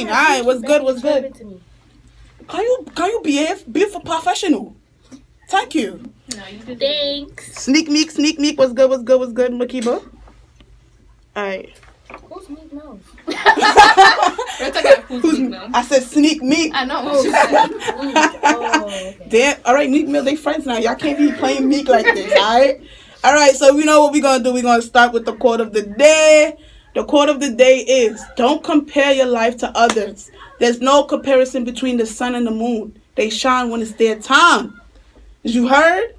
mean? All right, what's good? What's good? Can you be professional? Thank you. No, you did. Thanks. Sneak meek. What's good? Makiba. All right. Who's Meek Mills? I said sneak meek. I know. Okay. Damn. All right, Meek Mill, they friends now. Y'all can't be playing meek like this. All right. So we know what we're gonna do. We're gonna start with the quote of the day. The quote of the day is: "Don't compare your life to others. There's no comparison between the sun and the moon. They shine when it's their time." Did you heard?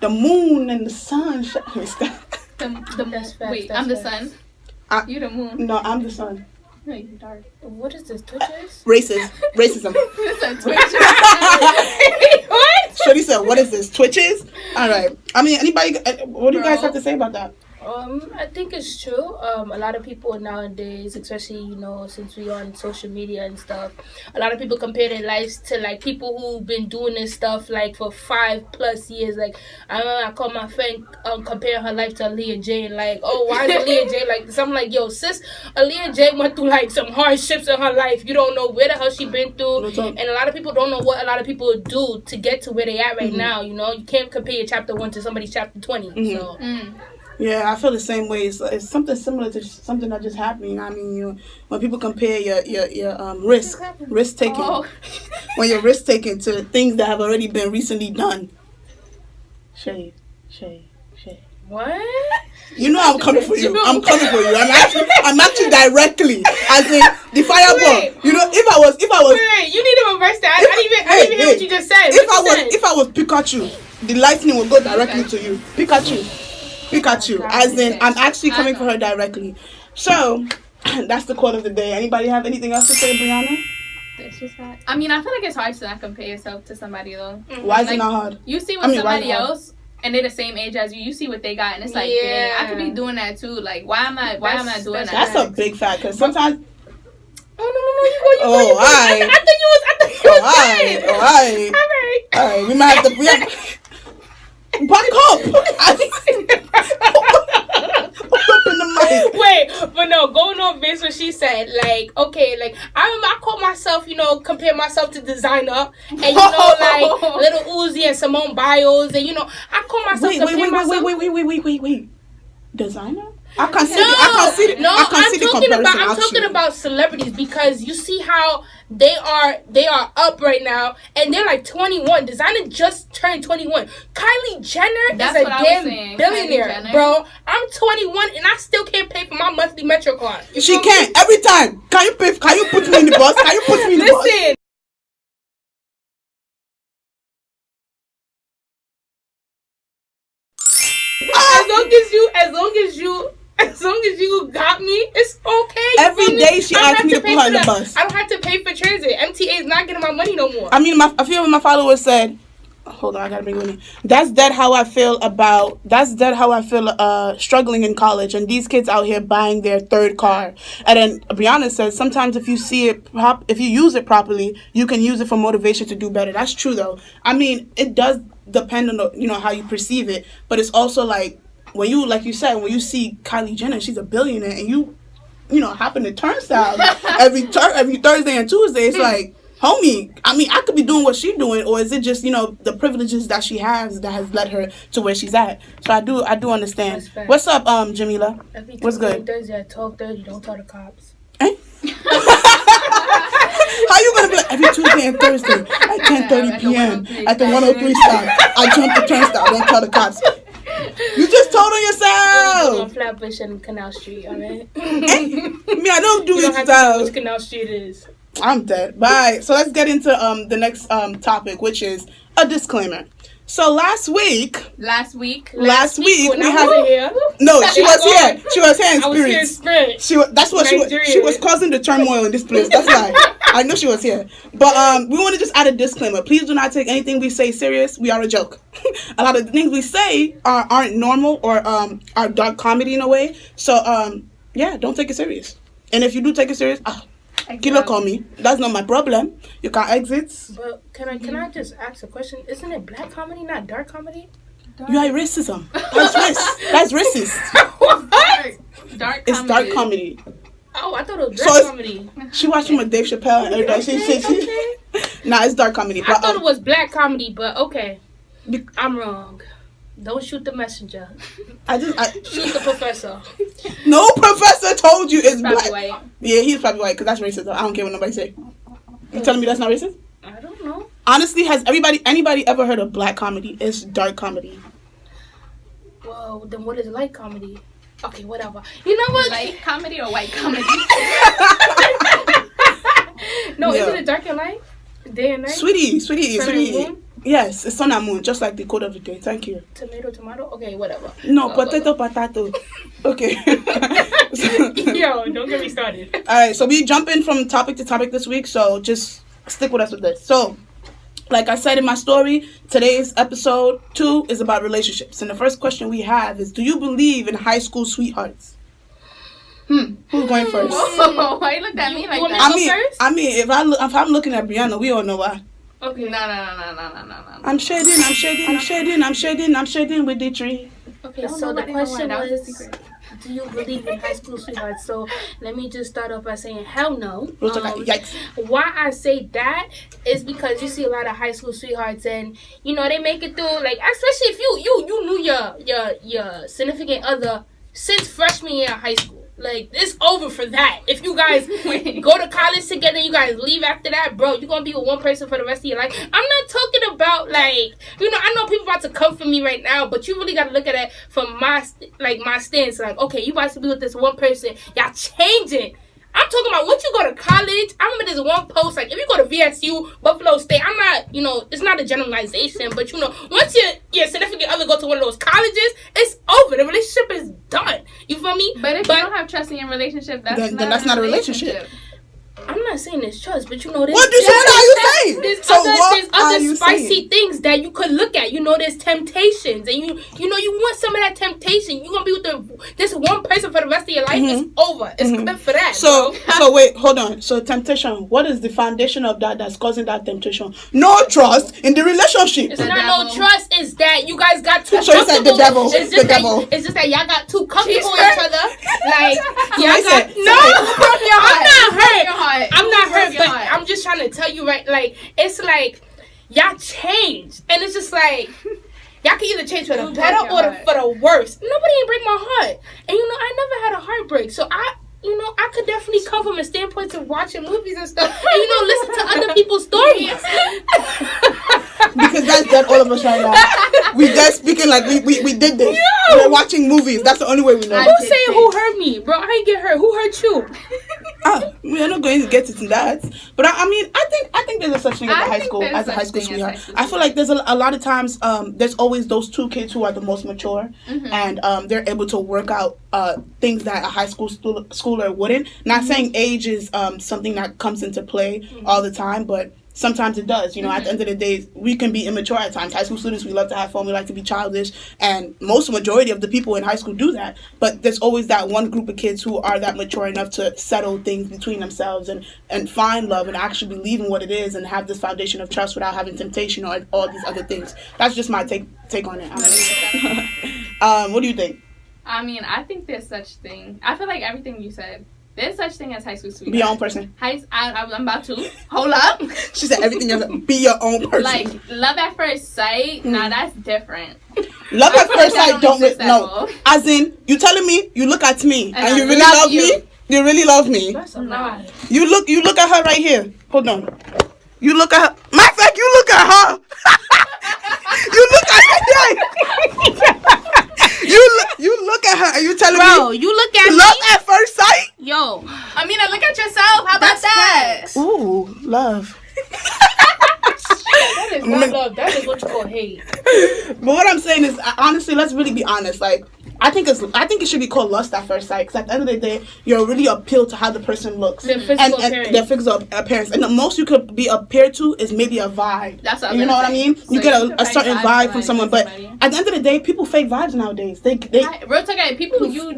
The moon and the sun shine. Wait, I'm the sun. You the moon. No, I'm the sun. No, you dark. What is this? Twitches? Racism. Twitches. What? Shorty said, "What is this? Twitches?" All right. I mean, anybody? What do you guys have to say about that? I think it's true. A lot of people nowadays, especially, since we on social media and stuff, a lot of people compare their lives to, like, people who've been doing this stuff, like, for 5+ years. Like, I remember I called my friend comparing her life to Aaliyah J. And, like, oh, why is Aaliyah J like this? I'm like, yo, sis, Aaliyah J went through, like, some hardships in her life. You don't know where the hell she been through. And a lot of people don't know what a lot of people do to get to where they at right now, You can't compare your chapter 1 to somebody's chapter 20. So... Yeah, I feel the same way. It's something similar to something that just happened. I mean, when people compare your risk taking, when your risk taking to things that have already been recently done. Shade. What? You know I'm coming for you. I'm actually directly, as in the fireball. You know, if I was. Wait, you need to reverse that. I didn't even hear what you just said. If I was Pikachu, the lightning will go directly to you. Pikachu, as in I'm actually coming for her directly. So that's the quote of the day. Anybody have anything else to say, Brianna? It's just hard. I mean, I feel like it's hard to not compare yourself to somebody though. Why is it not hard? You see somebody else and they're the same age as you. You see what they got, and it's like, dang, I could be doing that too. Like, why am I doing that? That's a big fact, because sometimes. Oh no, you go. I thought you was. All right. We might have to. Back up! Open the mic. Wait, but no, going on base what she said, like, okay, like, I remember I called myself, compare myself to designer, and, like, Little Uzi and Simone Biles, and, I call myself Wait. Designer? I can't see the I'm talking about celebrities, because you see how they are up right now, and they're like 21. Designer just turned 21. Kylie Jenner is a damn billionaire, bro. I'm 21 and I still can't pay for my monthly Metro card. She can't every time. Can you put me in the bus? Listen. As long as you got me, it's okay. Every day she asks me to put her in the bus. I don't have to pay for transit. MTA is not getting my money no more. I mean, a few of my followers said, hold on, I gotta bring it in. That's dead how I feel struggling in college, and these kids out here buying their third car. And then Brianna says, sometimes if you if you use it properly, you can use it for motivation to do better. That's true though. I mean, it does depend on how you perceive it, but it's also like, when you, like you said, when you see Kylie Jenner, she's a billionaire, and you hop in the turnstile every Thursday and Tuesday, it's like, homie, I mean, I could be doing what she's doing, or is it just, the privileges that she has that has led her to where she's at? So I do understand. What's up, Jamila? What's good? Thursday at 12:30, don't tell the cops. Eh? How you gonna be like, every Tuesday and Thursday at 10:30 p.m. at the 103 stop, I jump the turnstile, don't tell the cops. You just told on yourself. On Flatbush and Canal Street, alright? I don't do it. You don't have to know which Canal Street is. I'm dead. Bye. So let's get into the next topic, which is a disclaimer. So last week we had here. No, she was here. She was here in spirit. I was here in spirit. She was causing the turmoil in this place. That's why I know she was here. But we want to just add a disclaimer. Please do not take anything we say serious. We are a joke. A lot of the things we say aren't normal or are dark comedy in a way. So don't take it serious. And if you do take it serious, killer call me. That's not my problem. You can exit. But can I just ask a question? Isn't it black comedy, not dark comedy? You are racism. That's racist. What? It's dark comedy. Oh, I thought it was black comedy. She watching with Dave Chappelle and everything. Okay. Nah, it's dark comedy. I thought it was black comedy, but okay. I'm wrong. Don't shoot the messenger. Shoot the professor. No professor told you it's black. White. Yeah, he's probably white because that's racist. I don't care what nobody say. You telling me that's not racist? I don't know. Honestly, has anybody ever heard of black comedy? It's dark comedy. Well, then what is light comedy? Okay, whatever. You know what? Light comedy or white comedy? No, isn't it dark and light? Day and night? Sweetie. Yes, it's sun and moon, just like the code of the day. Thank you. Tomato. Okay, whatever. No, potato. Okay. Yo, don't get me started. All right, so we jump in from topic to topic this week, so just stick with us with this. So, like I said in my story, today's episode 2 is about relationships. And the first question we have is, do you believe in high school sweethearts? Who's going first? Whoa, why you looked at me like that? I mean, if I'm looking at Brianna, we all know why. Okay. No. I'm shading with the tree. Okay, so the question was, do you believe in high school sweethearts? So let me just start off by saying hell no. Yikes. Why I say that is because you see a lot of high school sweethearts, and you know they make it through. Like, especially if you knew your significant other since freshman year of high school. Like, it's over for that. If you guys go to college together, you guys leave after that, bro, you're going to be with one person for the rest of your life. I'm not talking about, like, you know, I know people about to come for me right now, but you really got to look at it from my stance. Like, okay, you about to be with this one person. Y'all changing. I'm talking about once you go to college. I remember there's one post, like, if you go to VSU, Buffalo State, I'm not, you know, it's not a generalization, but, you know, once your significant other go to one of those colleges, it's over. The relationship is done. You feel me? But if you don't have trust in your relationship, then that's not a relationship. I'm not saying it's trust, but you know, there's there's other spicy things that you could look at. You know, there's temptations, and you know you want some of that temptation. You're gonna be with this one person for the rest of your life. It's over. It's good for that. So wait, hold on. So temptation, what is the foundation of that's causing that temptation? No trust in the relationship. It's not no trust. It's that you guys got too comfortable. So it's like the devil. It's just that y'all got too comfortable with each other. Like y'all got I'm not hurt. I'm not hurt, but I'm just trying to tell you, right? Like, it's like y'all changed, and it's just like y'all can either change for the better or for the worse. Nobody ain't break my heart, and you know I never had a heartbreak, so I could definitely come from a standpoint of watching movies and stuff, and listen to other people's stories. Because that's dead all of us right now. We just speaking like we did this. Yeah. We're watching movies. That's the only way we know. Who's saying who hurt me, bro? I ain't get hurt. Who hurt you? We're not going to get into that. But I mean, I think there's a such thing as a high school sweetheart. I feel like there's a lot of times there's always those two kids who are the most mature, and they're able to work out things that a high school schooler wouldn't. Not saying age is something that comes into play all the time, but sometimes it does. You know, at the end of the day, we can be immature at times. High school students, we love to have fun. We like to be childish. And majority of the people in high school do that. But there's always that one group of kids who are that mature enough to settle things between themselves and find love and actually believe in what it is and have this foundation of trust without having temptation or all these other things. That's just my take on it. What do you think? I mean, I think there's such thing. I feel like everything you said. There's such thing as high school sweetheart. Be your own person. I'm about to. Hold up. She said everything else. Be your own person. Like, love at first sight. Nah, that's different. Love at first sight no. As in, you telling me you look at me and you really love me? You really love me? That's a lie. You look at her right here. Hold on. You look at her. Matter of fact, you look at her. You look at her. You look at her and you telling me. Bro, you look at love at first sight? Yo. I mean, look at yourself. How about that? Ooh, love. That is not love. That is what you call hate. But what I'm saying is, honestly, let's really be honest. Like, I think it should be called lust at first sight. Because at the end of the day, you're really appealed to how the person looks. Their physical appearance. Their physical appearance. And the most you could be appeared to is maybe a vibe. That's what you know what I mean? So you get a certain vibe from someone. But at the end of the day, people fake vibes nowadays. Real talk, people what you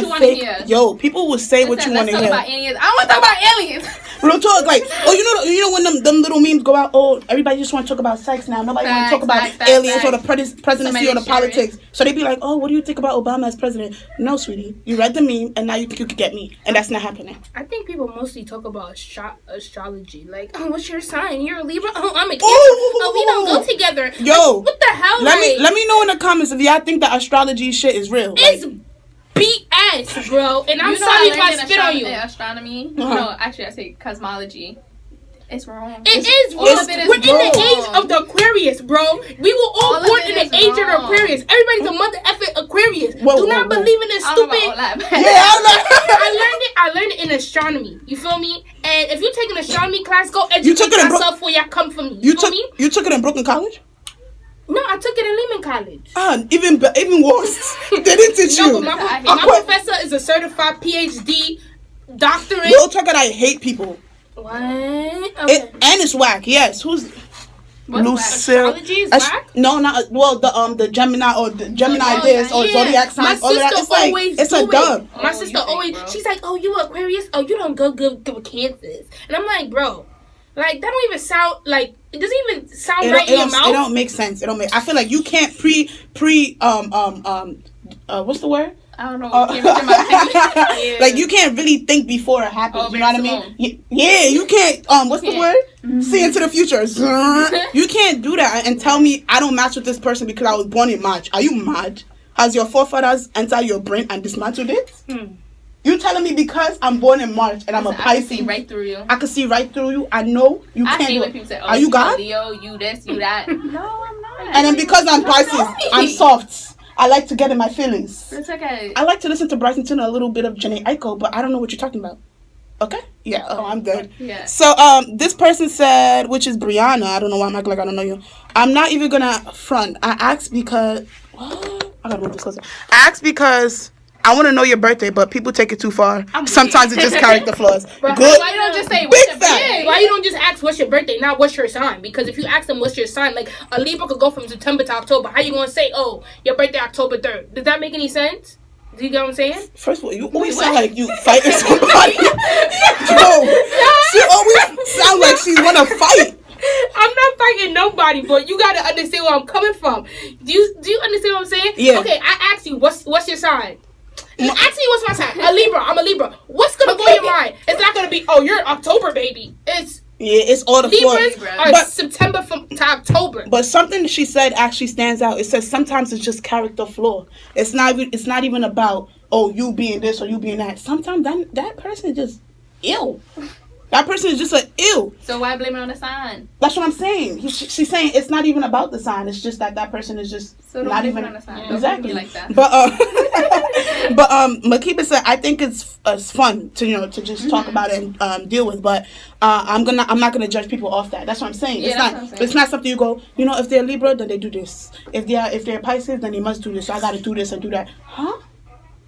want to hear. Yo, people will say what you want to hear. About aliens. I want to talk about aliens. Real talk, like, you know when them little memes go out, everybody just want to talk about sex now. Nobody want to talk about aliens or the presidency or the politics. So they be like, what do you think about Obama as president. No, sweetie. You read the meme, and now you think you could get me. And that's not happening. I think people mostly talk about astrology. Like, oh, what's your sign? You're a Libra? Oh, I'm a Cancer. Oh, we don't go together. Yo. Like, what the hell? Let me know in the comments if y'all think that astrology shit is real. It's BS, bro. And I'm sorry if I spit on you. Astronomy? No, actually, I say cosmology. It's wrong. It is wrong. We're in the age of the Aquarius, bro. We were all born in the age of the Aquarius. Everybody's a mother effing Aquarius. Do not believe in this stupid. I learned it in astronomy. You feel me? And if you take an astronomy class, go educate yourself where y'all come from. You took it in Brooklyn College? No, I took it in Lehman College. Even worse. They didn't teach you. No, but my professor is a certified PhD doctorate. Real talk, I hate people. What? Okay. And it's whack. Yes. Who's Lucille? Astrology is whack? No, not the Gemini or the Gemini this or zodiac signs. All of that. It's like it's a dub. My sister always. She's like, "Oh, you Aquarius? Oh, you don't go good with Cancers." And I'm like, bro, like that don't even sound like it doesn't even sound right in your mouth. It don't make sense. I feel like you can't what's the word? I don't know. Like you can't really think before it happens. You know what I mean? Yeah, you can't. What's the word? Mm-hmm. See into the future. You can't do that and tell me I don't match with this person because I was born in March. Are you mad? Has your forefathers entered your brain and dismantled it? You telling me because I'm born in March and I'm a Pisces? I can see right through you. I can see right through you. I know you can't. I hate when people say, "Oh, are you God? Leo, you this, you that." No, I'm not. And then because I'm Pisces, I'm soft. I like to get in my feelings. It's okay. I like to listen to Bryson Tiller, a little bit of Janae Aiko, but I don't know what you're talking about. Okay? Yeah. Oh, I'm good. Yeah. So, this person said, which is Brianna. I don't know why I'm acting like I don't know you. I'm not even gonna front. I asked because... I gotta move this closer. I asked because... I want to know your birthday, but people take it too far. Sometimes it's just character flaws. Good. Why you don't just say what's your birthday? Why you don't just ask what's your birthday, not what's your sign? Because if you ask them what's your sign, like a Libra could go from September to October. How you gonna say, oh, your birthday October 3rd? Does that make any sense? Do you get what I'm saying? First of all, you always sound like you fighting somebody. Yo, she always sound like she wanna fight. I'm not fighting nobody, but you gotta understand where I'm coming from. Do you understand what I'm saying? Yeah. Okay, I asked you what's your sign. You ask me what's my sign. A Libra. I'm a Libra. What's gonna go in your mind? It's not gonna be, oh, you're October, baby. It's all the Libras are September to October. But something she said actually stands out. It says sometimes it's just character flaw. It's not even about, oh, you being this or you being that. Sometimes that person is just ill. That person is just ill. So why blame it on the sign? That's what I'm saying. She's saying it's not even about the sign. It's just that person is just not even on the sign. Yeah. Exactly. Like that. But Makiba said I think it's fun to just talk about it and deal with. But I'm not gonna judge people off that. That's what I'm saying. Yeah, it's not something you go. If they're Libra, then they do this. If they're Pisces, then they must do this. So I got to do this and do that. Huh?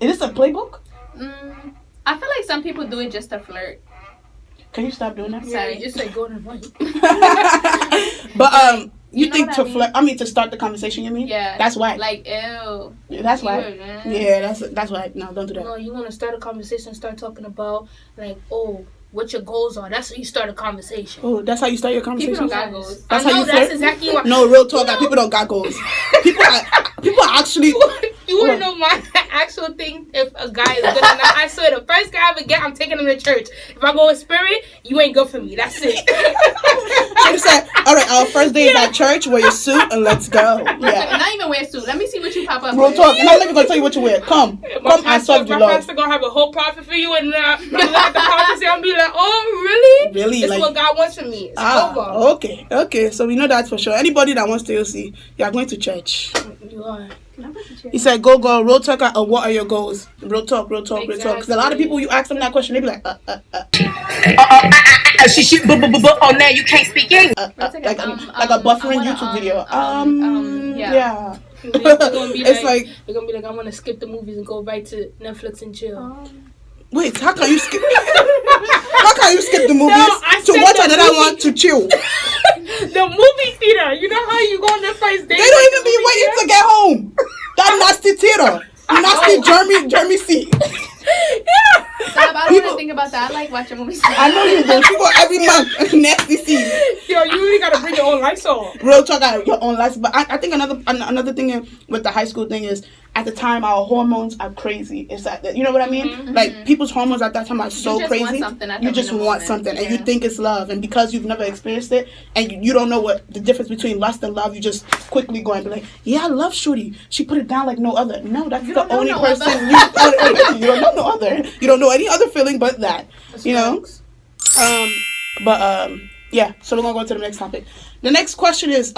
Is this a playbook? I feel like some people do it just to flirt. Can you stop doing that? Sorry, just like go and fight. But you think to flirt? I mean, to start the conversation. You mean? Yeah. That's why. Like ew. That's why. Yeah, that's why. No, don't do that. No, you want to start a conversation. Start talking about like, oh, what your goals are. That's how you start a conversation. Oh, that's how you start your conversation. People don't got goals. That's how you flirt. That's exactly what. No, real talk. People don't got goals. People are actually. You want to know my actual thing? If a guy is good or not, I swear the first guy I ever get, I'm taking him to church. If I go with spirit, you ain't good for me. That's it. She said, "All right, our first day is at church. Wear your suit and let's go." Yeah. Not even wear a suit. Let me see what you pop up. Real talk. And I'm not even gonna tell you what you wear. Come, I serve you, Lord. My pastor gonna have a whole prophet for you, and look at the prophecy. I'm be like, oh, really? Really? This is what God wants from me. It's over. Okay. So we know that for sure. Anybody that wants to LC, you are going to church. You are. He said, go, real talk, what are your goals? Real talk. Because a lot of people, you ask them that question, they be like, oh, now you can't speak English. like a buffering YouTube video. Yeah. It's like, they're gonna be like, I want to skip the movies and go right to Netflix and chill. Wait, how can you skip? How can you skip the movies to watch another one to chill? The movie theater. You know how you go on the first date? They don't even be waiting to get home. That nasty theater. Nasty Jeremy C. Yeah. Stop, I don't want to think about that. I like watching movies. I know you do. People every month. Nasty C. Yo, you really gotta bring your own own Lysol. Real talk, got your own Lysol. But I think another thing with the high school thing is, at the time, our hormones are crazy. It's that, you know what I mean? Mm-hmm. Like, people's hormones at that time are so crazy. You just want something, and you think it's love. And because you've never experienced it, and you don't know what the difference between lust and love, you just quickly go and be like, yeah, I love Shorty. She put it down like no other. No, that's the only person you don't know no other. You don't know any other feeling but that. That's you know? Yeah, so we're going to go to the next topic. The next question is,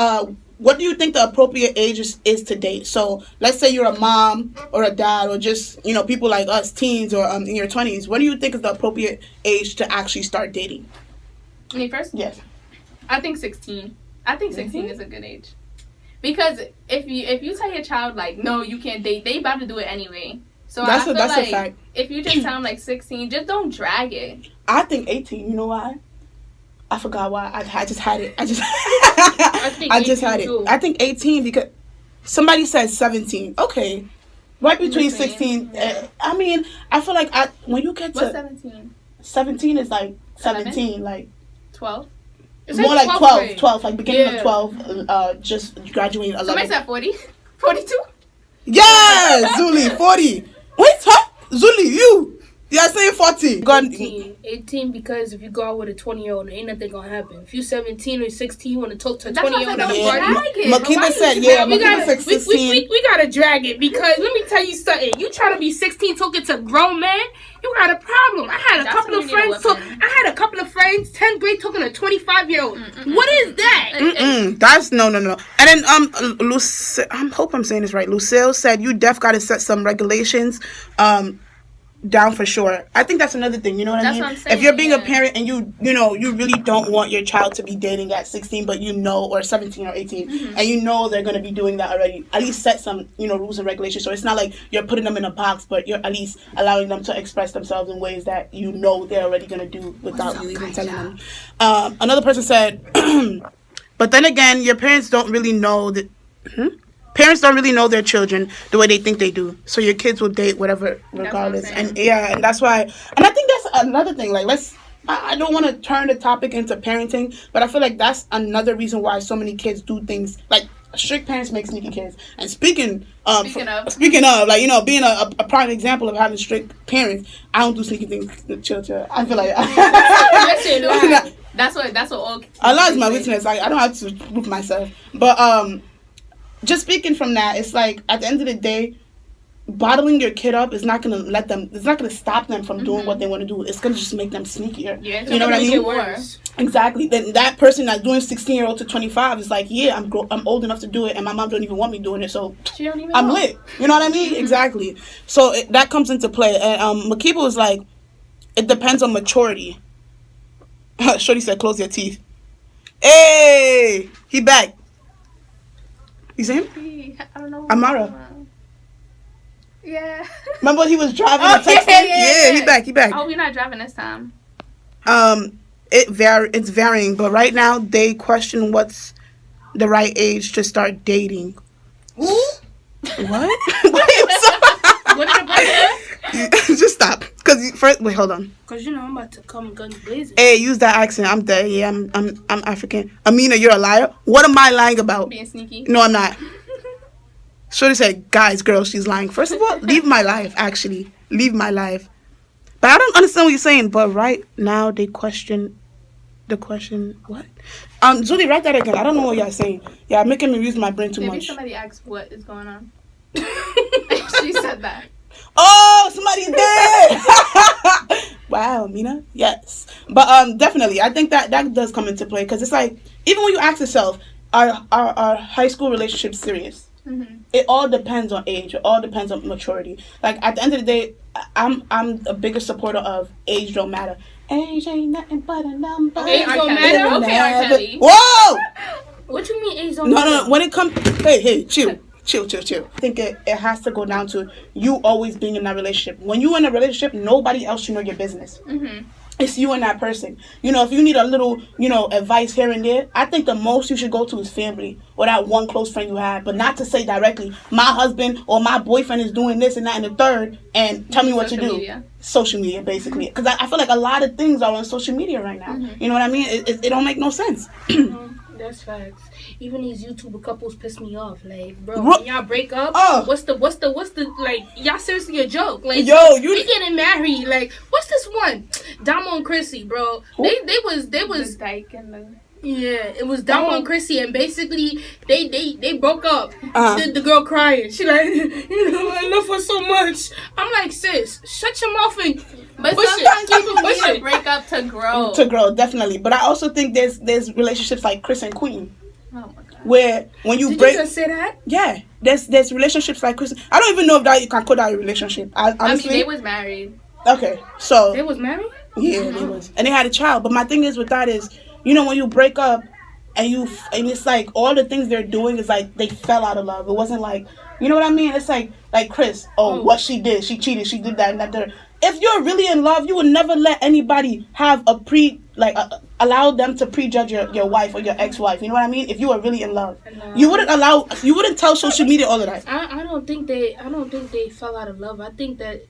what do you think the appropriate age is to date? So let's say you're a mom or a dad or just, you know, people like us, teens or in your 20s. What do you think is the appropriate age to actually start dating? Me first? Yes. I think 16. I think 16 is a good age. Because if you tell your child, like, no, you can't date, they about to do it anyway. So that's a fact. If you just tell them, like, 16, just don't drag it. I think 18. You know why? I forgot why. I just had it. I just had it. Too. I think 18 because somebody said 17. Okay. Right between 16. I mean, I feel like when you get to... What's 17? 17 is like 17, like... 12? It's more like 12. 12, like beginning of 12, just graduating 11. Somebody said 40? 42? Yeah! Zuli, 40. Wait, huh? Zuli, you... You're saying 40. 18 because if you go out with a 20-year-old, ain't nothing gonna happen. If you 17 or 16, you want to talk to a 20-year-old at a party. Makita said 16. We gotta drag it because let me tell you something. You try to be 16 talking to grown men, you got a problem. I had a couple of friends 10th grade talking to a 25-year-old. What is that? That's no. And then I hope I'm saying this right. Lucille said you gotta set some regulations. Down for sure. I think that's another thing. You know what I mean? What I'm saying, if you're being a parent and you really don't want your child to be dating at 16, but or 17 or 18, and you know they're going to be doing that already, at least set some rules and regulations. So it's not like you're putting them in a box, but you're at least allowing them to express themselves in ways that they're already going to do without you even telling them. Another person said, but then again, your parents don't really know that. Parents don't really know their children the way they think they do. So your kids will date whatever, regardless. And that's why. And I think that's another thing. Like, I don't want to turn the topic into parenting, but I feel like that's another reason why so many kids do things. Like, strict parents make sneaky kids. And speaking of, like, being a prime example of having strict parents, I don't do sneaky things to children. I feel like that's what all kids Allah is my witness. I don't have to prove myself, but just speaking from that, it's like at the end of the day, bottling your kid up is not gonna it's not gonna stop them from doing what they want to do. It's gonna just make them sneakier. Yeah, you know what I mean? Worse. Exactly. Then that person that's doing 16-year-old to 25 is like, yeah, I'm old enough to do it, and my mom don't even want me doing it, so I'm lit. You know what I mean? Exactly. So that comes into play. And Makiba was like, it depends on maturity. Shorty said, close your teeth. Hey, he back. You see him? I don't know. Amara. Yeah. Remember he was driving and texting? Yeah, he back. Oh, we're not driving this time. It's varying, but right now they question what's the right age to start dating. Who? What? What did the Just stop. Wait, hold on. Cause I'm about to come guns blazing. Hey, use that accent. I'm dead. Yeah, I'm African. Amina, you're a liar. What am I lying about? Being sneaky. No, I'm not. Shorty said, guys, girls, she's lying. First of all, leave my life. Actually, leave my life. But I don't understand what you're saying. But right now they question the question. What? Julie, write that again. I don't know what you're saying. Yeah, making me use my brain too much. Maybe somebody asked what is going on. She said that. Oh, somebody did. Wow, Mina. Yes, but definitely, I think that does come into play because it's like even when you ask yourself, are high school relationships serious? Mm-hmm. It all depends on age. It all depends on maturity. Like at the end of the day, I'm a bigger supporter of age don't matter. Age ain't nothing but a number. Age don't matter. Okay, R. Kelly. Whoa. What you mean age don't matter? No. When it comes, hey, chill. I think it has to go down to you always being in that relationship. When you're in a relationship, nobody else should know your business. Mm-hmm. It's you and that person. If you need a little, advice here and there, I think the most you should go to is family or that one close friend you have. But not to say directly, my husband or my boyfriend is doing this and that and the third, and tell me what to do. Media. Social media, basically. Because I feel like a lot of things are on social media right now. Mm-hmm. You know what I mean? It don't make no sense. That's facts. Even these YouTuber couples piss me off. Like, bro, when y'all break up, what's the like? Y'all seriously a joke? Like, they getting married. Like, what's this one? Damo and Chrissy, bro. They was the dyke and the. Yeah, it was Damo and Chrissy, and basically they broke up. The girl crying. She like, I love her so much. I'm like, sis, shut your mouth and. But sometimes people need to break up to grow. To grow, definitely. But I also think there's relationships like Chris and Queen. Oh my God. Where when you Did break. you just say that? Yeah, there's relationships like Chris. I don't even know if that you can call that a relationship. Honestly, I mean, they was married. Okay, so They was married. Yeah, they was, and they had a child. But my thing is with that is, when you break up, and it's like all the things they're doing is like they fell out of love. It wasn't like, you know what I mean? It's like Chris. What she did, she cheated, she did that and that. If you're really in love, you would never let anybody have allow them to prejudge your wife or your ex-wife. You know what I mean? If you were really in love, you wouldn't tell social media all of that. I don't think they fell out of love. I think that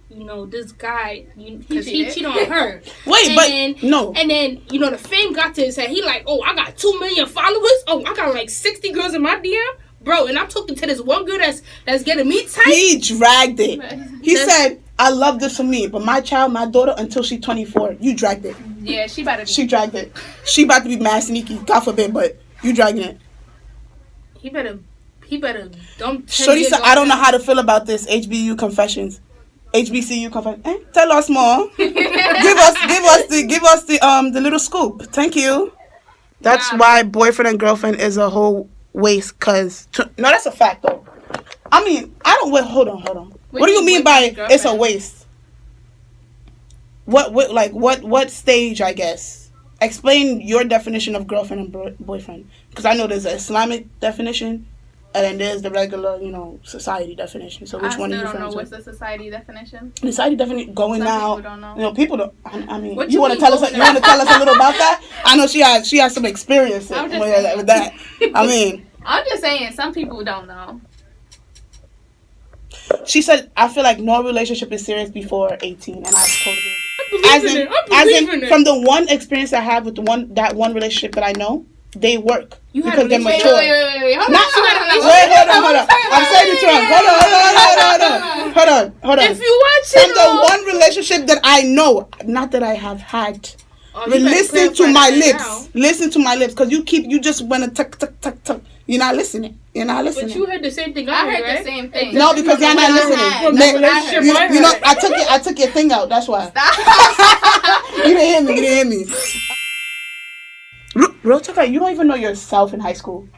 this guy, because he cheated on her. And then the fame got to his head. He like, I got 2 million followers. I got like 60 girls in my DM. Bro, and I'm talking to this one girl that's getting me tight. He dragged it. He said, I love this for me, but my daughter, until she's 24, you dragged it. Yeah, she dragged it. She about to be mad sneaky, God forbid, but you dragging it. He better dump. Shorty said, I don't know how to feel about this. HBCU confessions. Tell us more. give us the little scoop. Thank you. That's why boyfriend and girlfriend is a whole waste. No, that's a fact though. I mean, I don't. Wait, hold on. What do you mean by it's a waste? What stage? I guess. Explain your definition of girlfriend and boyfriend, because I know there's an Islamic definition, and then there's the regular, society definition. So which one are you referring to? I don't know what's the society definition. The society definition going out. People don't know. People don't. I mean, you want to tell us? You want to tell us a little about that? I know she has some experience with that. I mean, I'm just saying, some people don't know. She said, I feel like no relationship is serious before 18, and I totally agree. From the one experience I had with that one relationship that I know, they work because they're mature. Wait, hold on. I'm saying it wrong. Hold on. If you watch from the one relationship that I know, not that I have had. Listen to my lips, because you just want to tuck. You're not listening. But you heard the same thing. I heard the same thing. No, because you're not listening. I took your thing out. That's why. You didn't hear me. Real talk, you don't even know yourself in high school.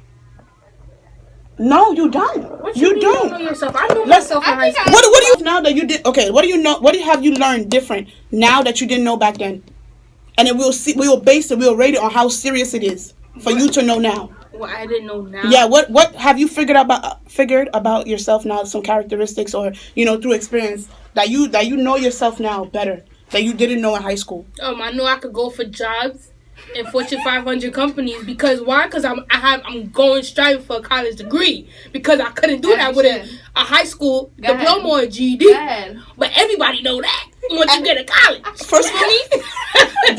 No, you don't. What you don't know yourself? I know myself in high school. What do you now that you did? Okay, what do you know? What have you learned different now that you didn't know back then? And then we'll rate it on how serious it is for you to know now. Well, I didn't know now. Yeah, what have you figured about yourself now? Some characteristics, or through experience that you know yourself now better that you didn't know in high school. I know I could go for jobs in Fortune 500 companies because why? Because I'm going striving for a college degree because I couldn't do that with a high school diploma or GED. But everybody know that once you get to college. First of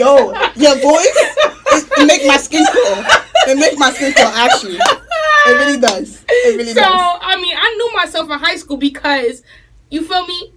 all, your voice it make my skin crawl. It make my skin crawl. Actually, it really does. It really does. So I mean, I knew myself in high school because you feel me.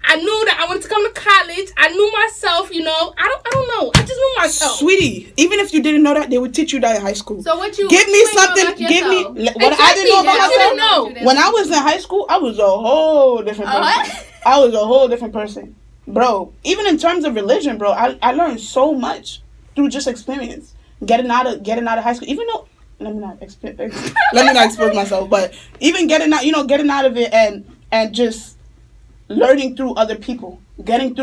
I knew that I wanted to come to college. I knew myself, I don't know. I just knew myself. Sweetie, even if you didn't know that, they would teach you that in high school. So what give me something. Give me what I didn't know about myself. When I was in high school, I was a whole different person. I was a whole different person, bro. Even in terms of religion, bro, I learned so much through just experience. Getting out of high school, even though let me not expose myself, but even getting out of it and just learning through other people, going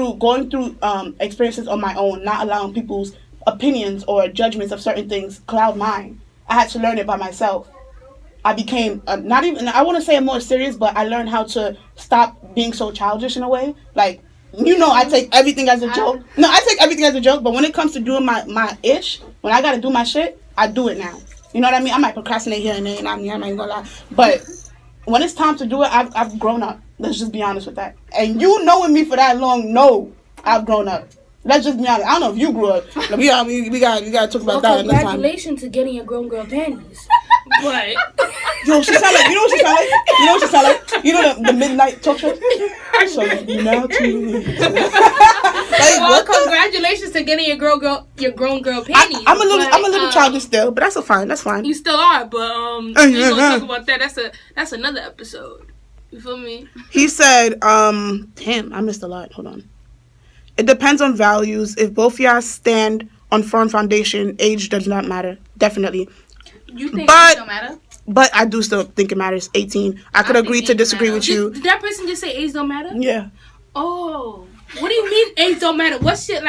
through experiences on my own, not allowing people's opinions or judgments of certain things cloud mine. I had to learn it by myself. I became not even, I want to say I'm more serious, but I learned how to stop being so childish in a way. Like, I take everything as a joke. No, I take everything as a joke, but when it comes to doing my ish, when I got to do my shit, I do it now. You know what I mean? I might procrastinate here and there, and I'm not even gonna lie. But when it's time to do it, I've grown up. Let's just be honest with that. And knowing me for that long, no, I've grown up. Let's just be honest. I don't know if you grew up. We gotta talk about that another time. Congratulations to getting your grown girl panties. But yo, she sound like, you know what she sound like? You know the midnight talk show? So you now tune in. Well, congratulations to getting your grown girl panties. I'm a little childish still, but that's fine. That's fine. You still are, but we gonna talk about that. That's another episode. You feel me? He said, damn, I missed a lot. Hold on. It depends on values. If both y'all stand on firm foundation, age does not matter. Definitely. You think age don't matter? But I do still think it matters. 18. I could agree to disagree with you. Did that person just say age don't matter? Yeah. Oh. What do you mean age don't matter? What's your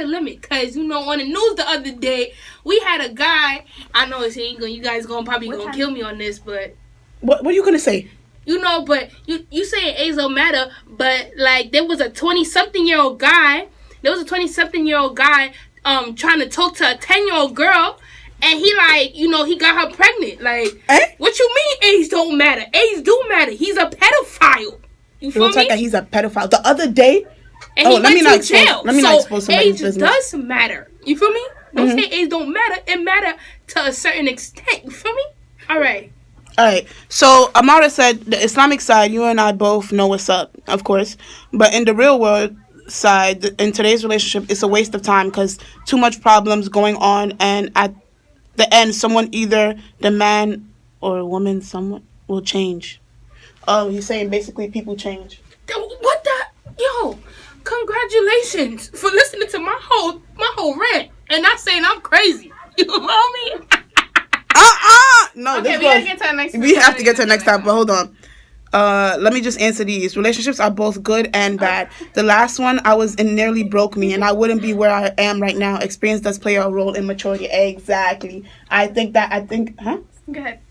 limit? Because, on the news the other day, we had a guy, I know you guys probably gonna kill me on this, but... What are you gonna say? But you saying age don't matter, but, there was a 20-something-year-old guy, trying to talk to a 10-year-old girl, and he, he got her pregnant. What you mean age don't matter? Age do matter. He's a pedophile. You feel me? Like he's a pedophile. The other day... And he went to jail. Let me not expose somebody's business. Age does matter. You feel me? Don't say age don't matter. It matter to a certain extent. You feel me? All right. So Amara said the Islamic side, you and I both know what's up, of course. But in the real world side, in today's relationship, it's a waste of time because too much problems going on. And at the end, someone, either the man or woman, someone will change. Oh, he's saying basically people change. What the? Yo. Congratulations for listening to my whole rant and not saying I'm crazy. You know me? No, okay, we gotta get to the next. We have to get to the next time, but hold on. Let me just answer these. Relationships are both good and bad. The last one I was in nearly broke me, and I wouldn't be where I am right now. Experience does play a role in maturity. Exactly. I think. Huh? Go ahead.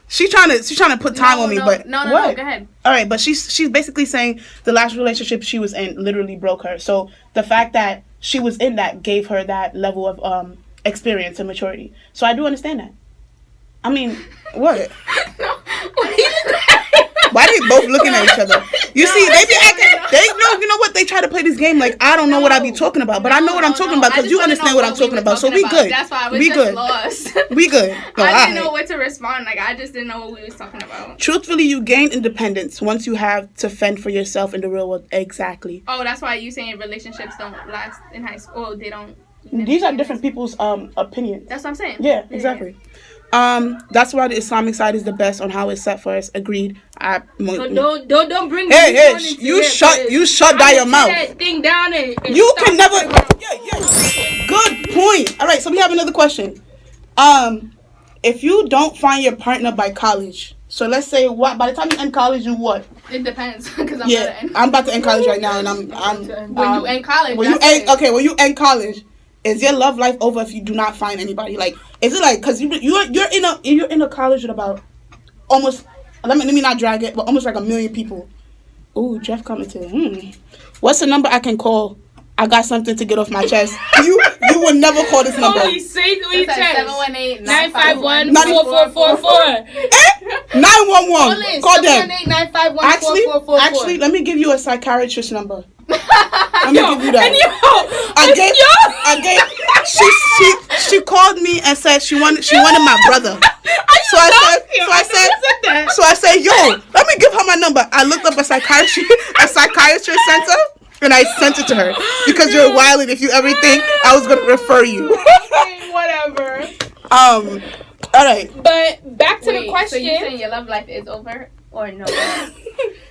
She's trying to put time on me, but no, go ahead. All right, but she's basically saying the last relationship she was in literally broke her. So the fact that she was in that gave her that level of experience and maturity. So I do understand that. I mean, what? No. Why are they both looking at each other? You see, they be acting. You know what? They try to play this game like I don't know what I be talking about, but I know what I'm talking about because you understand what I'm talking about. So we good. That's why I was just lost. We good. No, I didn't know what to respond. I just didn't know what we was talking about. Truthfully, you gain independence once you have to fend for yourself in the real world. Exactly. Oh, that's why you saying relationships don't last in high school. Oh, they don't. These are different people's opinions. That's what I'm saying. Yeah, exactly. That's why the Islamic side is the best on how it's set for us. Agreed. Don't bring. Hey, you shut down your mouth. That thing down and you can never. Yeah. Good point. All right, so we have another question. If you don't find your partner by college, so let's say by the time you end college, you what? It depends because I'm about to end college right now, and I'm when you end college. When you end college. Is your love life over if you do not find anybody? Is it because you're in a college with about almost, let me not drag it, but almost 1 million people. Ooh, Jeff commented. What's the number I can call? I got something to get off my chest. You would never call this number. Holy sake, we text 718-951-4444. 911. Call them. 951-4444. Actually, let me give you a psychiatrist number. Let me give you that. She called me and said she wanted my brother. So I said, yo, let me give her my number. I looked up a psychiatrist center, and I sent it to her because you're wilding if you ever think I was gonna refer you. Whatever. All right. But back to the question. So you saying your love life is over or no?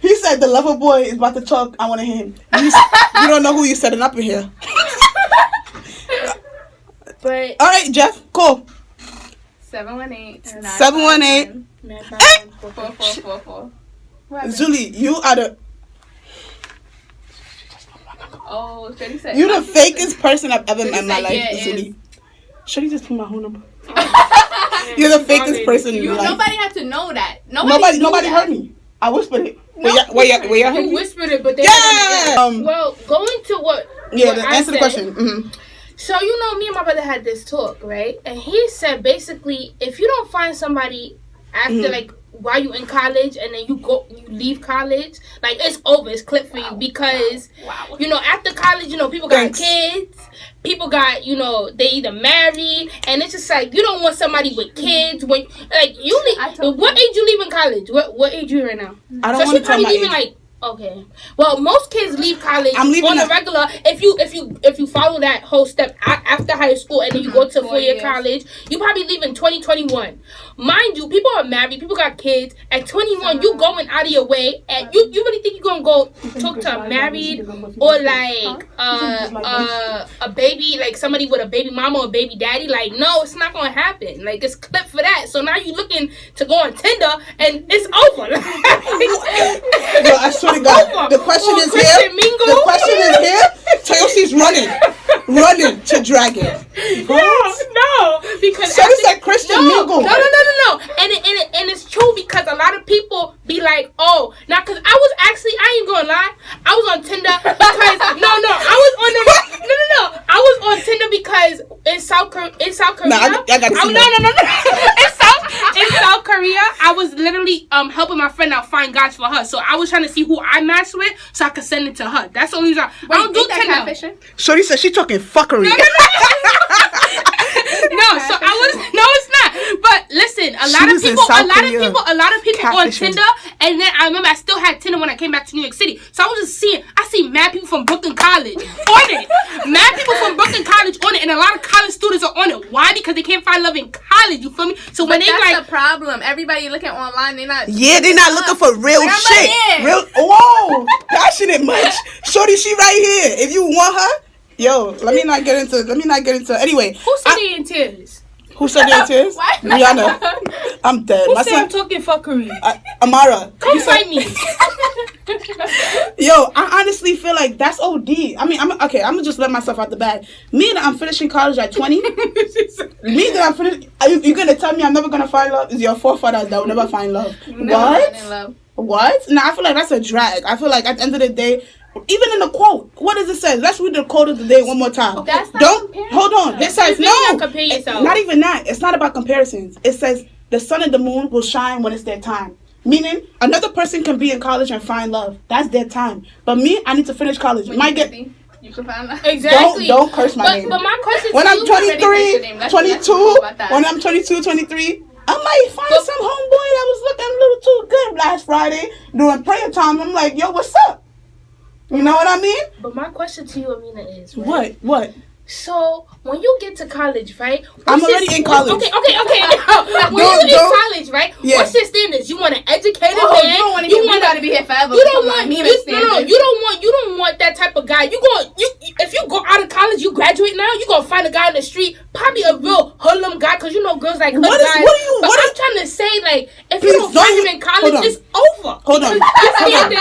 He said the lover boy is about to talk. I want to hear him. You don't know who you're setting up in here. But all right, Jeff, cool. 718. Julie, you are the. Oh, Shady said. You the fakest person I've ever met in my life, Julie. Should he just put my whole number? You're the fakest person in your life. Nobody had to know that. Nobody heard me. I whispered it. Where y'all heard me? You whispered it, but they well, going to what? Yeah, answer the question. Mm-hmm. So, me and my brother had this talk, right? And he said, basically, if you don't find somebody after, while you in college and then you leave college, like it's over. It's clipped for you because you know after college, you know people got kids, people got they either married, and it's just like you don't want somebody with kids when like you leave. What age you leave in college? What age you right now? I don't want to tell my age. Like. Okay. Well, most kids leave college on a regular. If you follow that whole step after high school and then you go to 4-year college, you probably leave in 2021. Mind you, people are married, people got kids. At 21, you going out of your way, and you really think you're gonna go talk to a married or like a baby, like somebody with a baby mama or baby daddy? Like, no, it's not gonna happen. Like, it's clipped for that. So now you looking to go on Tinder, and it's over. Yo, I swear to God, the question is here. The question is here. Tayosi's running to Dragon. No, because so it's like Christian Mingle. No. And it's true because a lot of people be like, oh, now because I ain't gonna lie, I was on Tinder because I was on Tinder because in South Korea. No, I got to see that. In South Korea, I was literally helping my friend out find guys for her. So I was trying to see who I matched with so I could send it to her. That's the only reason. I don't do Tinder. Shorty said she talking fuckery. So I was it's not. But listen, a lot of people on Tinder, and then I remember I still had Tinder when I came back to New York City. So I was just I see mad people from Brooklyn College on it. Mad people from Brooklyn College on it, and a lot of college students are on it. Why? Because they can't find love in college. You feel me? So when that's the problem. Everybody looking online, they're not looking for real shit. Whoa, passionate much. Shorty, she right here. If you want her. Yo, let me not get into. Anyway, who said they in tears? Who said they in tears? Rihanna. I'm dead. Who said I'm talking fuckery? Amara. Come fight me. Yo, I honestly feel like that's OD. I mean, I'm gonna just let myself out the bag. Me that I'm finishing college at 20. Me that I'm finishing. You gonna tell me I'm never gonna find love? Is your forefathers that will never find love? What? No, I feel like that's a drag. I feel like at the end of the day. Even in the quote, what does it say? Let's read the quote of the day one more time. Hold on. It says not even that. It's not about comparisons. It says the sun and the moon will shine when it's their time. Meaning another person can be in college and find love. That's their time. But me, I need to finish college. You can find love. Exactly. Don't curse my name. But my question when I'm 23, 22, when I'm 22, 23. I might find some homeboy that was looking a little too good last Friday during prayer time. I'm like, yo, what's up? You know what I mean? But my question to you, Amina, is... Right? What? So, when you get to college, right? I'm already in college. Okay. When you're in college, right? Yeah. What's your standards? You want an educated man? You want to be here forever. You don't want... You don't want that type of guy. If you go out of college, you graduate now, you're going to find a guy in the street, probably a real hoodlum guy, because you know girls like hood guys. I'm trying to say, like, if you don't find him in college, it's over. Hold on. You're going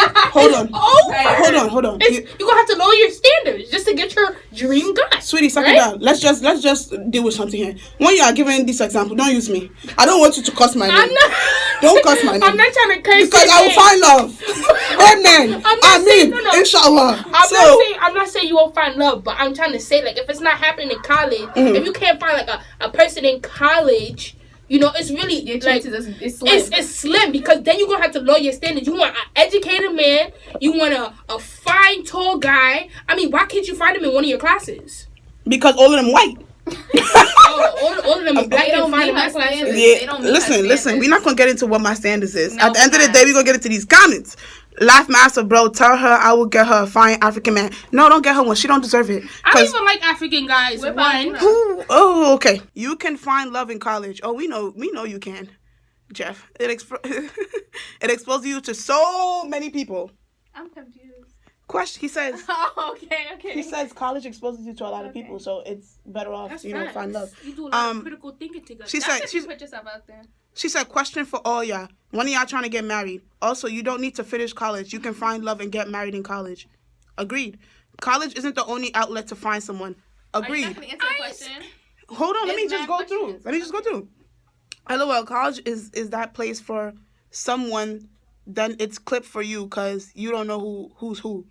to have to lower your standards just to get your dream guy. Sweetie, suck it down. Let's just deal with something here. When you are giving this example, don't use me. I don't want you to cuss my name. Don't cuss my name. I'm not trying to curse because I will find love. Amen. Inshallah. I'm not saying you won't find love, but I'm trying to say, like, if it's not happening in college, if you can't find like a person in college, you know, it's really your chances like it's slim. It's slim because then you're gonna have to lower your standards. You want an educated man, you want a fine tall guy. I mean, why can't you find him in one of your classes? Because all of them white. all of them are black. They don't find my classes. Yeah. Listen. We're not gonna get into what my standards is. At the end of the day, we're gonna get into these comments. Laugh master, bro. Tell her I will get her a fine African man. No, don't get her one. She don't deserve it. I don't even like African guys. Oh, okay. You can find love in college. Oh, we know you can, Jeff. It exposes you to so many people. I'm confused. He says. Oh, okay. He says college exposes you to a lot of people, so it's better off, find love. You do a lot of critical thinking together. She said, put yourself out there. She said, question for all y'all. One of y'all trying to get married. Also, you don't need to finish college. You can find love and get married in college. Agreed. College isn't the only outlet to find someone. Agreed. Are you not gonna answer the question? Hold on, let me just go through. LOL, college is that place for someone. Then it's clipped for you because you don't know who's who.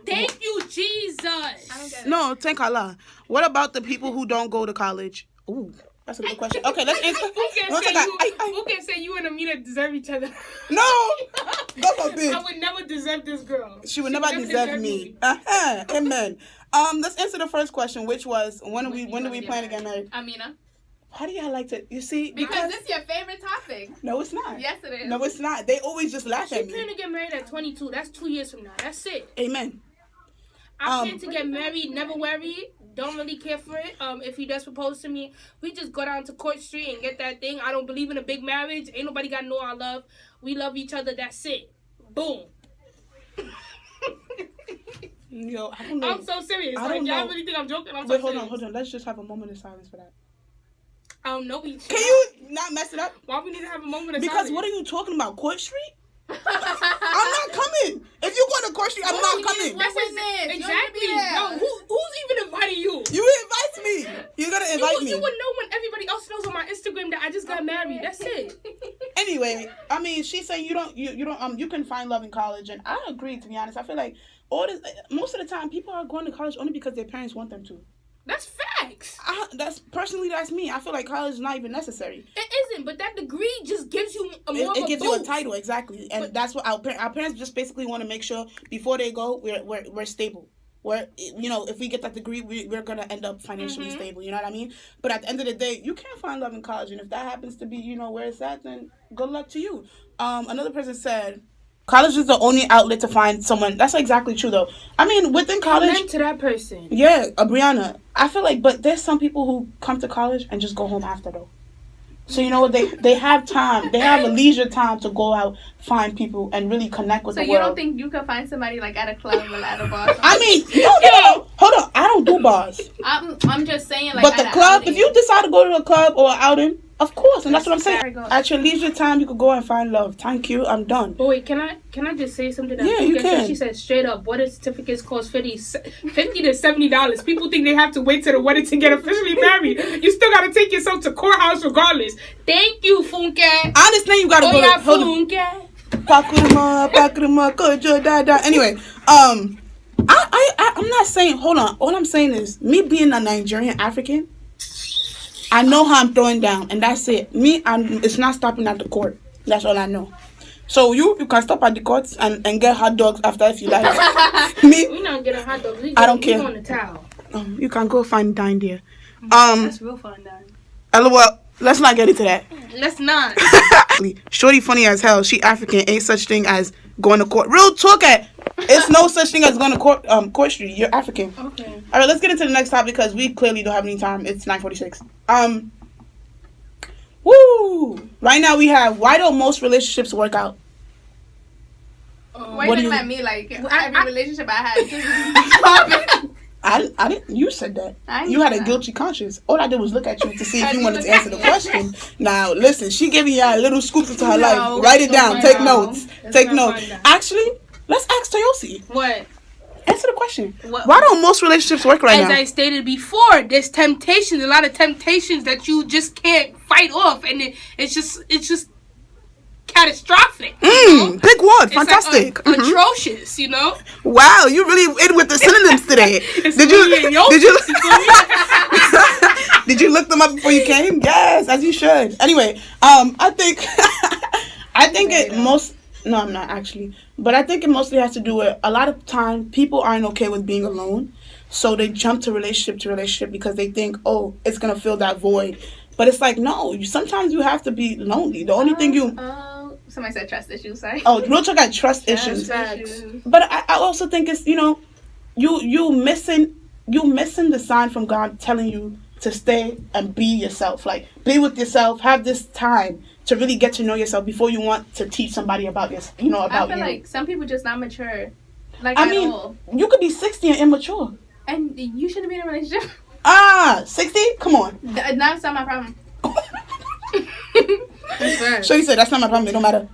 Thank you, Jesus. No, thank Allah. What about the people who don't go to college? Ooh, That's a good question. Okay, let's answer. Who can say you and Amina deserve each other? No! God forbid. I would never deserve this girl. She would never deserve me. Amen. Let's answer the first question, which was, when do we plan to get married? Amina. How do y'all like to, you see? Because this is your favorite topic. No, it's not. Yes, it is. No, it's not. They always just laugh at me. She plan to get married at 22. That's 2 years from now. That's it. Amen. I plan to get married, never worry. Don't really care for it. If he does propose to me, we just go down to Court Street and get that thing. I don't believe in a big marriage. Ain't nobody got to know our love. We love each other. That's it. Boom. Yo, I don't know. I'm so serious. I don't know. Y'all really think I'm joking? Wait, hold on. Let's just have a moment of silence for that. I don't know. Can you not mess it up? Why we need to have a moment of silence? Because what are you talking about? Court Street? I'm not coming. If you're going to Court Street, I'm not coming. Exactly. No, who's even inviting you? You invite me. You're gonna invite me. You would know when everybody else knows on my Instagram that I just got married. That's it. Anyway, I mean, she's saying you can find love in college, and I agree. To be honest, I feel like most of the time people are going to college only because their parents want them to. That's facts. That's me. I feel like college is not even necessary. It isn't, but that degree just gives you it gives you a title, exactly, and that's what our parents just basically want to make sure before they go we're stable. If we get that degree, we're gonna end up financially stable. You know what I mean? But at the end of the day, you can't find love in college, and if that happens to be where it's at, then good luck to you. Another person said, college is the only outlet to find someone. That's exactly true, though. I mean, within college... Amen to that person. Yeah, Brianna. I feel like, but there's some people who come to college and just go home after, though. So, you know what? They have time. They have a leisure time to go out, find people, and really connect with the world. So you don't think you could find somebody, like, at a club or at a bar? I mean, no. Hold on. I don't do bars. I'm just saying, like, but the club, if you decide to go to a club or an outing, of course, and that's what I'm saying. At your leisure time, you could go and find love. Thank you. I'm done. But wait, can I just say something? Yeah, you can. She said straight up, wedding certificates cost $50 to $70. People think they have to wait till the wedding to get officially married. You still got to take yourself to courthouse regardless. Thank you, Funke. I understand you got to go to... Hold on. Anyway, I'm not saying... Hold on. All I'm saying is, me being a Nigerian African... I know how I'm throwing down, and that's it. It's not stopping at the court. That's all I know. So you can stop at the courts and get hot dogs after if you like. We're not getting hot dogs. I don't care. On the towel. You can go find dine there. That's real fun, dine. Well, let's not get into that. Let's not. Shorty funny as hell. She African. Ain't such thing as going to court. Real talk. It's no such thing as going to Court Street. You're African. Okay. All right, let's get into the next topic because we clearly don't have any time. It's 9:46. Woo! Right now we have, why don't most relationships work out? Why are you looking at me like every relationship I had? I didn't. You said that. You had a guilty conscience. All I did was look at you to see if you wanted to answer the question. Now, listen, she giving you a little scoop into her life. Write it down. Take notes. Take notes. Actually, let's ask Toyosi. What? Answer the question. Why don't most relationships work right now? As I stated before, there's temptations, a lot of temptations that you just can't fight off, and it's just catastrophic. Big word. Fantastic. Like, atrocious, you know? Wow, you really in with the synonyms today. Did you look them up before you came? Yes, as you should. Anyway, I think no, I'm not actually. But I think it mostly has to do with, a lot of time, people aren't okay with being alone. So they jump to relationship because they think, oh, it's going to fill that void. But it's like, no, sometimes you have to be lonely. The only thing somebody said trust issues, sorry. Oh, real talk got trust issues. But I also think it's, you missing the sign from God telling you to stay and be yourself. Like, be with yourself, have this time to really get to know yourself before you want to teach somebody about your, about you. I feel like some people just not mature. Like, you could be 60 and immature. And you shouldn't be in a relationship. 60? Come on. That's not my problem. So you said that's not my problem. It don't matter.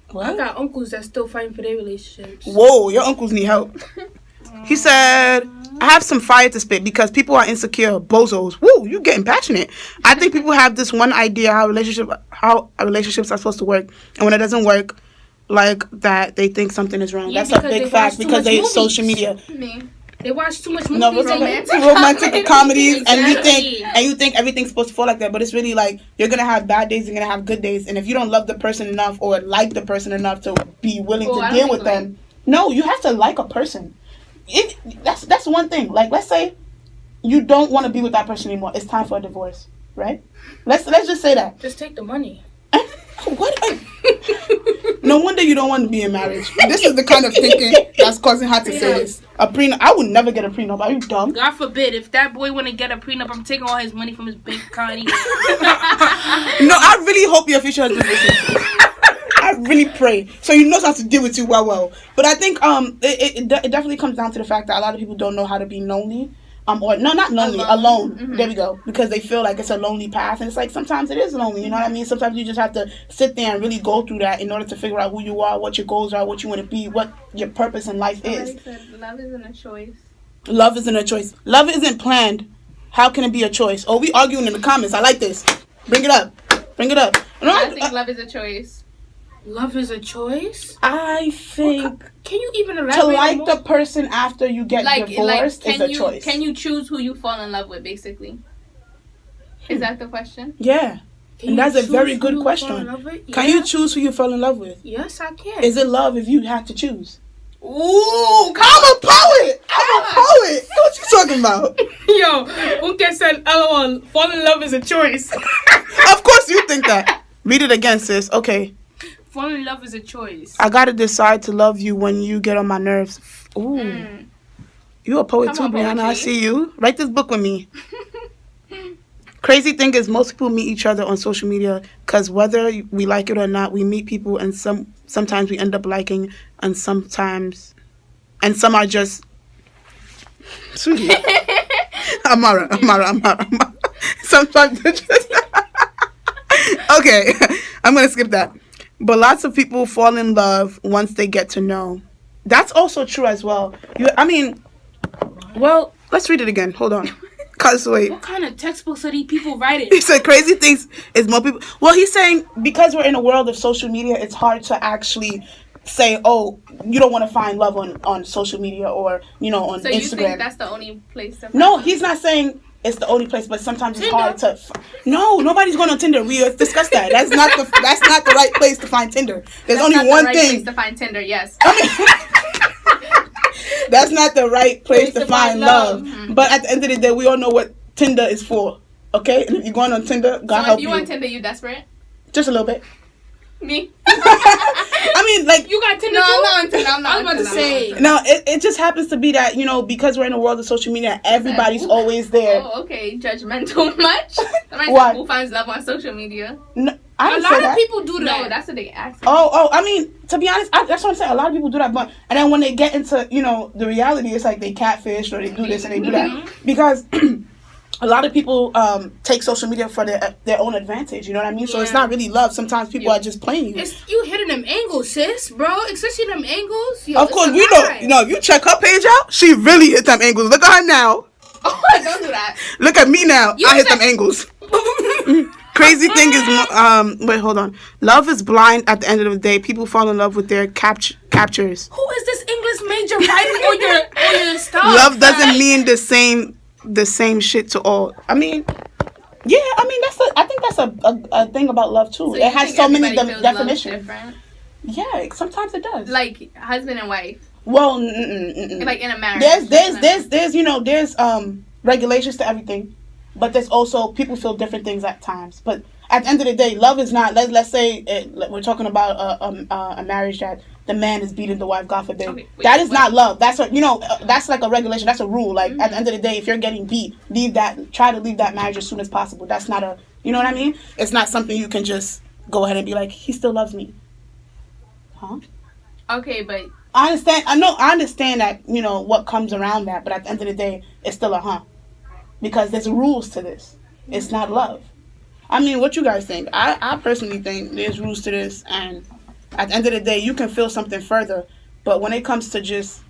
What? I got uncles that still fighting for their relationships. Whoa, your uncles need help. He said, I have some fire to spit because people are insecure. Bozos. Woo, you getting passionate. I think people have this one idea how relationships are supposed to work. And when it doesn't work like that, they think something is wrong. That's a big fact because they social media. Me. They watch too much movies. Romantic comedies, exactly. and you think everything's supposed to fall like that, but it's really like you're gonna have bad days, you're gonna have good days, and if you don't love the person enough or like the person enough to be willing to deal with them, no, you have to like a person. That's one thing. Like, let's say you don't want to be with that person anymore. It's time for a divorce, right? Let's just say that. Just take the money. What? No wonder you don't want to be in marriage. This is the kind of thinking that's causing her to say this. A prenup. I would never get a prenup. Are you dumb? God forbid. If that boy want to get a prenup, I'm taking all his money from his bank account. No, I really hope your future husband listens to this. I really pray. So he knows how to deal with you well. But I think it definitely comes down to the fact that a lot of people don't know how to be lonely. Or no, not lonely, alone. Mm-hmm. There we go. Because they feel like it's a lonely path. And it's like sometimes it is lonely, you know what I mean? Sometimes you just have to sit there and really go through that in order to figure out who you are, what your goals are, what you want to be, what your purpose in life is. Said, love isn't a choice. Love isn't a choice. Love isn't planned. How can it be a choice? Oh, we arguing in the comments. I like this. Bring it up. No, I think love is a choice. Love is a choice? I think... Can you even elaborate? To like the person after you get divorced is a choice. Can you choose who you fall in love with, basically? Is that the question? Yeah. And that's a very good question. Can you choose who you fall in love with? Yes, I can. Is it love if you have to choose? Ooh, I'm a poet. What you talking about? Yo, Unke said, LOL, fall in love is a choice. Of course you think that. Read it again, sis. Okay. Fall in love is a choice. I gotta decide to love you when you get on my nerves. Ooh. You a poet too, Brianna. I see you. Write this book with me. Crazy thing is most people meet each other on social media because whether we like it or not, we meet people and sometimes we end up liking and some are just... Sweetie. Amara. Sometimes they're just... Okay. I'm going to skip that. But lots of people fall in love once they get to know. That's also true as well. Well, let's read it again. Hold on. Wait. What kind of textbooks are these people writing? He said crazy things is more people. Well, he's saying because we're in a world of social media, it's hard to actually say, oh, you don't want to find love on social media or, on Instagram. So you think that's the only place to find No, he's not saying it's the only place, but sometimes it's hard to... No, nobody's going on Tinder. We discussed that. That's not the right place to find Tinder. There's only one thing. Place to find Tinder, yes. That's not the right place to find love. Mm-hmm. But at the end of the day, we all know what Tinder is for. Okay? And if you're going on Tinder, God help you. So if you on Tinder, you desperate? Just a little bit. Me? You got Tinder too? No, I'm not on Tinder. I was about to say. No, it just happens to be that, because we're in a world of social media, everybody's always there. Oh, okay. Judgmental much? What? Who finds love on social media? No, a lot of people do that. No, that's what they ask. To be honest, that's what I'm saying. A lot of people do that, and then when they get into, the reality, it's like they catfish or they do this and they do that. Because... a lot of people take social media for their own advantage, you know what I mean? So it's not really love. Sometimes people are just playing you. You hitting them angles, sis, bro. Especially them angles. Yo, of course, we know. If you check her page out, she really hit them angles. Look at her now. Oh, don't do that. Look at me now. I hit them angles. Crazy thing is, wait, hold on. Love is blind at the end of the day. People fall in love with their captures. Who is this English major writing on your stuff? Love doesn't mean the same shit to all. I think that's a thing about love too. So it has so many definitions. Yeah, sometimes it does. Like husband and wife. Well, like in a marriage. There's regulations to everything, but there's also people feel different things at times. But at the end of the day, love is not. Let's say we're talking about a marriage that the man is beating the wife, God forbid. Okay, that is not love. That's that's like a regulation. That's a rule. Like at the end of the day, if you're getting beat, try to leave that marriage as soon as possible. That's not you know what I mean? It's not something you can just go ahead and be like, he still loves me. Huh? Okay, but I understand. I understand that, what comes around that, but at the end of the day, it's still a because there's rules to this. It's not love. I mean, what you guys think? I personally think there's rules to this, and at the end of the day, you can feel something further, but when it comes to just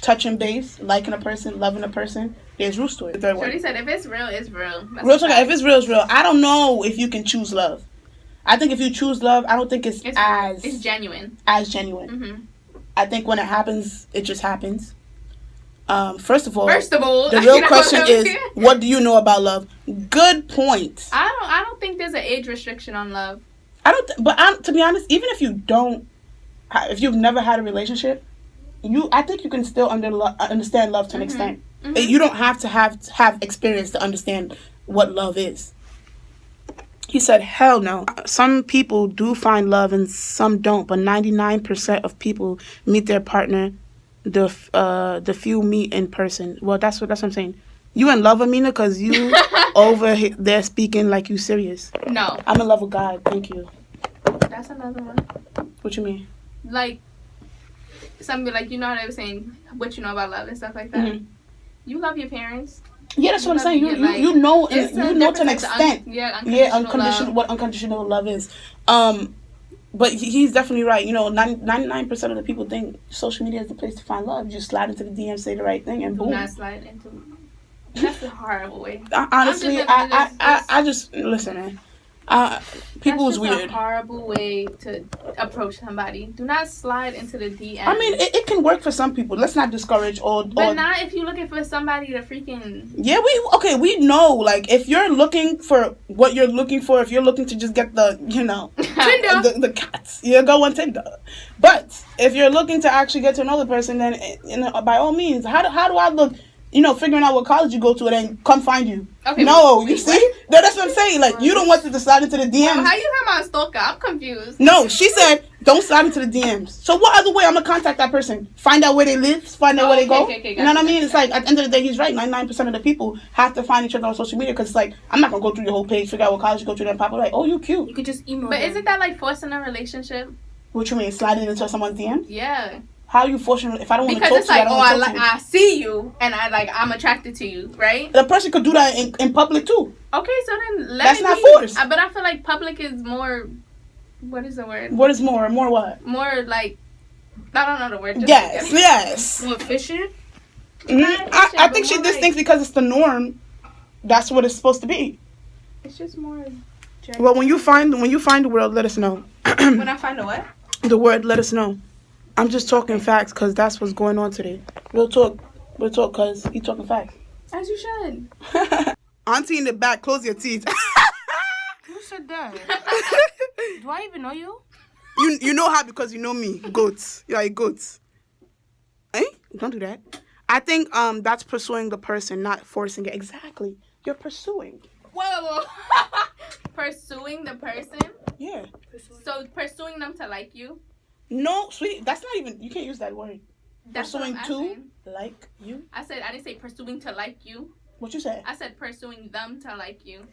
touching base, liking a person, loving a person, there's rules to it. Shorty said, if it's real, it's real. Real talk, if it's real, it's real. I don't know if you can choose love. I think if you choose love, I don't think it's genuine. As genuine. Mm-hmm. I think when it happens, it just happens. First of all, the real question is, what do you know about love? Good point. I don't think there's an age restriction on love. To be honest, even if if you've never had a relationship, I think you can still understand love to an extent. Mm-hmm. You don't have to have experience to understand what love is. He said, hell no. Some people do find love and some don't, but 99% of people meet their partner. The few meet in person. Well, that's what I'm saying. You in love with Mina because you over there speaking like you serious. No. I'm in love with God. Thank you. That's another one. What you mean? Like, something like, you know how they were saying what you know about love and stuff like that. Mm-hmm. You love your parents. Yeah, that's what I'm saying. You know to an extent. Unconditional. What unconditional love is. But he's definitely right. 99% of the people think social media is the place to find love. You just slide into the DM, say the right thing, and boom. Do not slide into. That's a horrible way. Honestly, I just listen, man. People is weird. That's a horrible way to approach somebody. Do not slide into the DM. I mean, it can work for some people. Let's not discourage But not if you're looking for somebody to freaking. Yeah, we know. Like, if you're looking for what you're looking for, if you're looking to just get the, Tinder, the cats, you go on Tinder. But if you're looking to actually get to know the person, then by all means, how do I look? Figuring out what college you go to and then come find you. Okay, no, you see? No, that's what I'm saying. Like, you don't want to slide into the DMs. Well, how you talking about a stalker? I'm confused. No, she said, don't slide into the DMs. So what other way I'm going to contact that person? Find out where they live? Find out where they go? Okay, you know what I mean? It's like, at the end of the day, he's right. 99% of the people have to find each other on social media because it's like, I'm not going to go through your whole page, figure out what college you go to, then pop up like, oh, you cute. You could just email But them. isn't that like forcing a relationship? What you mean, sliding into someone's DM? Yeah. How are you forcing if I don't want to talk to you? Because it's like, I see you and I'm attracted to you, right? The person could do that in public too. Okay, so then that's not forced. But I feel like public is more. What is the word? What is more? More what? More like. I don't know the word. Yes. More efficient. Mm-hmm. I think she just thinks because it's the norm. That's what it's supposed to be. It's just more. Well, when you find the word, let us know. When I find the what? The word, let us know. I'm just talking facts because that's what's going on today. We'll talk because you talking facts. As you should. Auntie in the back, close your teeth. Who said that? Do I even know you? You know how because you know me. Goats. You're like goats. Don't do that. I think that's pursuing the person, not forcing it. Exactly. You're pursuing. Whoa. Pursuing the person? Yeah. So pursuing them to like you? No, sweetie, that's not even, you can't use that word. That's pursuing to like you? I didn't say pursuing to like you. What you said? I said pursuing them to like you.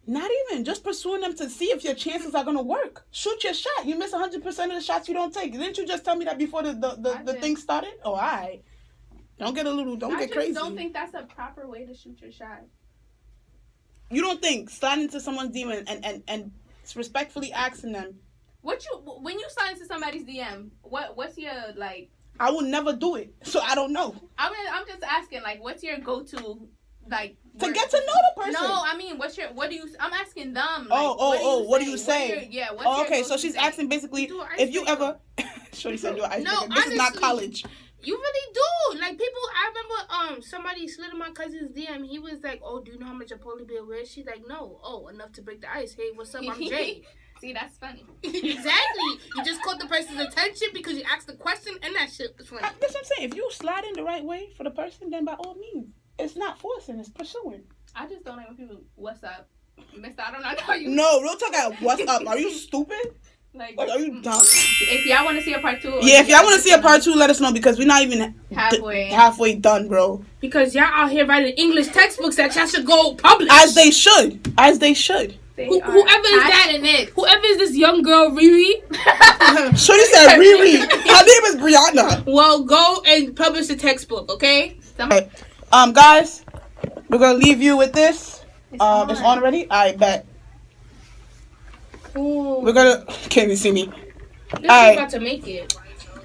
Not even, just pursuing them to see if your chances are going to work. Shoot your shot. You miss 100% of the shots you don't take. Didn't you just tell me that before the thing started? Oh, all right. Don't get crazy. I don't think that's a proper way to shoot your shot. You don't think sliding into someone's DM and respectfully asking them, when you slide into somebody's DM, what's your like? I will never do it, so I don't know. I'm just asking, like, what's your go-to, like to get to know the person? No, I mean, I'm asking them. Like, what do you say? Okay, so she's asking basically if you ever. Shorty said do an ice picker. This is not college. You really do. Like, people, I remember somebody slid in my cousin's DM. He was like, oh, do you know how much a polar bear weighs? She's like, no. Oh, enough to break the ice. Hey, what's up? I'm Jay. See, that's funny. Exactly. You just caught the person's attention because you asked the question, and that shit was funny. That's what I'm saying. If you slide in the right way for the person, then by all means, it's not forcing, it's pursuing. I just don't like when people, what's up? Mister, I don't know you. No, real talk out. What's up? Are you stupid? Like, are you dumb? If y'all want to see a part 2. Yeah, if y'all want to see a part 2, let us know because we're not even halfway done, bro. Because y'all out here writing English textbooks that y'all should go publish. As they should. Whoever is this young girl, Riri. Shorty said Riri. Her name is Brianna. Well, go and publish a textbook, okay? Okay. Guys, we're gonna leave you with this. It's on already? I bet. Ooh. We're gonna. Can't you see me? This is about to make it.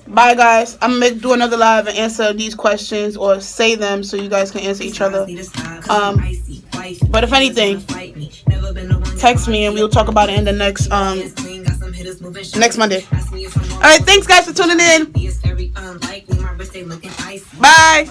Bye, guys. I'm gonna do another live and answer these questions or say them so you guys can answer each other. But if anything, text me and we'll talk about it in the next next Monday. All right, thanks guys for tuning in. Bye.